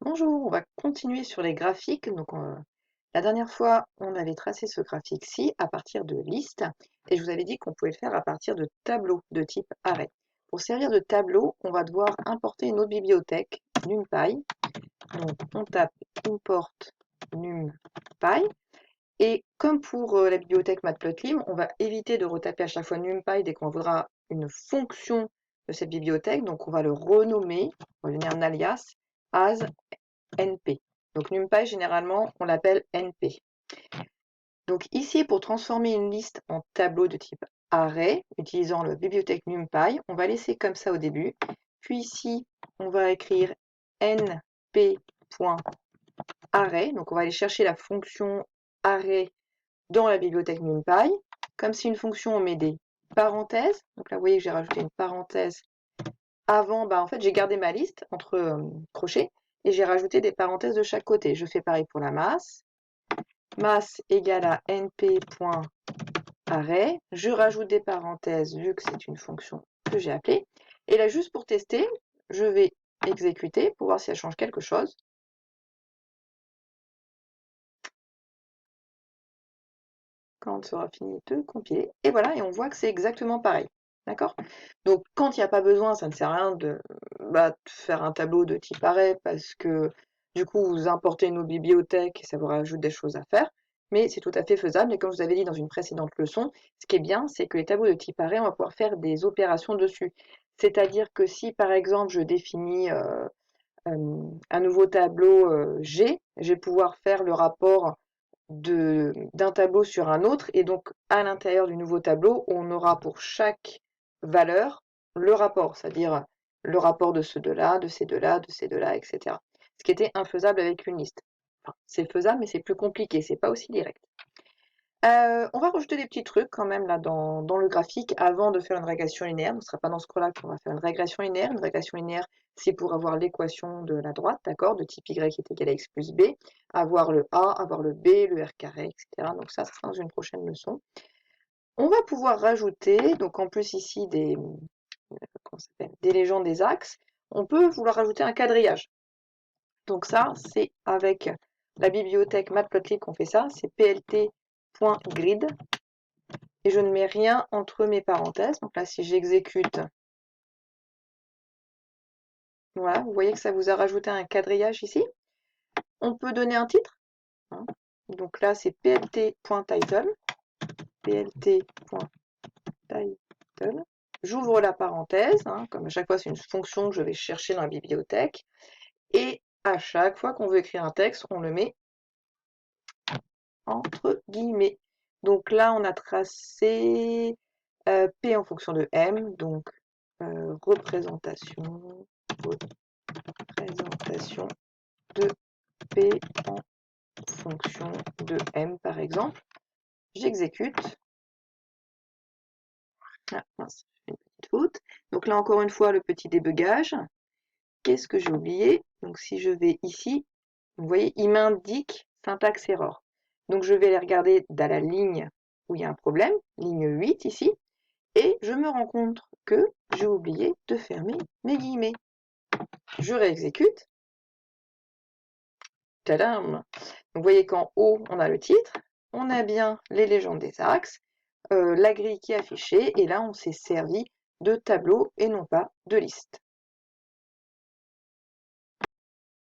Bonjour, on va continuer sur les graphiques. La dernière fois, on avait tracé ce graphique-ci à partir de listes et je vous avais dit qu'on pouvait le faire à partir de tableaux de type array. Pour servir de tableau, on va devoir importer une autre bibliothèque, NumPy. Donc, on tape import NumPy et comme pour la bibliothèque Matplotlib, on va éviter de retaper à chaque fois NumPy dès qu'on voudra une fonction de cette bibliothèque. Donc, on va le renommer, on va lui donner un alias as NP. Donc NumPy, généralement, on l'appelle NP. Donc ici, pour transformer une liste en tableau de type array, utilisant la bibliothèque NumPy, on va laisser comme ça au début. Puis ici, on va écrire np.array. Donc on va aller chercher la fonction array dans la bibliothèque NumPy. Comme c'est une fonction, on met des parenthèses. Donc là, vous voyez que j'ai rajouté une parenthèse avant. En fait, j'ai gardé ma liste entre crochets et j'ai rajouté des parenthèses de chaque côté. Je fais pareil pour la masse. Masse égale à np.array. Je rajoute des parenthèses vu que c'est une fonction que j'ai appelée. Et là, juste pour tester, je vais exécuter pour voir si elle change quelque chose. Quand on sera fini de compiler. Et voilà, et on voit que c'est exactement pareil. D'accord? Donc, quand il n'y a pas besoin, ça ne sert à rien de faire un tableau de type array parce que du coup, vous importez nos bibliothèques et ça vous rajoute des choses à faire. Mais c'est tout à fait faisable. Et comme je vous avais dit dans une précédente leçon, ce qui est bien, c'est que les tableaux de type array, on va pouvoir faire des opérations dessus. C'est-à-dire que si, par exemple, je définis un nouveau tableau G, je vais pouvoir faire le rapport d'un tableau sur un autre, et donc à l'intérieur du nouveau tableau, on aura pour chaque valeur le rapport, c'est-à-dire le rapport de ceux de là, de ces deux-là, de ces deux-là, etc. Ce qui était infaisable avec une liste. Enfin, c'est faisable, mais c'est plus compliqué, c'est pas aussi direct. On va rajouter des petits trucs quand même là dans le graphique avant de faire une régression linéaire. Ce ne sera pas dans ce cas-là qu'on va faire une régression linéaire. Une régression linéaire, c'est pour avoir l'équation de la droite, d'accord, de type y est égal à x plus b, avoir le a, avoir le b, le r carré, etc. Donc ça sera dans une prochaine leçon. On va pouvoir rajouter, donc en plus ici des légendes des axes, on peut vouloir rajouter un quadrillage. Donc ça, c'est avec la bibliothèque Matplotlib qu'on fait ça, c'est plt.grid. Et je ne mets rien entre mes parenthèses. Donc là, si j'exécute, voilà, vous voyez que ça vous a rajouté un quadrillage ici. On peut donner un titre. Hein. Donc là, c'est plt.title. plt.title. J'ouvre la parenthèse. Hein, comme à chaque fois, c'est une fonction que je vais chercher dans la bibliothèque. Et à chaque fois qu'on veut écrire un texte, on le met entre guillemets. Donc là, on a tracé P en fonction de M. Donc représentation de P en fonction de M, par exemple. J'exécute. Ah, mince, j'ai une petite faute. Donc là, encore une fois, le petit débugage. Qu'est-ce que j'ai oublié? Donc si je vais ici, vous voyez, il m'indique syntaxe error. Donc je vais aller regarder dans la ligne où il y a un problème, ligne 8 ici, et je me rends compte que j'ai oublié de fermer mes guillemets. Je réexécute. Tadam! Donc vous voyez qu'en haut, on a le titre, on a bien les légendes des axes, la grille qui est affichée, et là, on s'est servi de tableau et non pas de liste.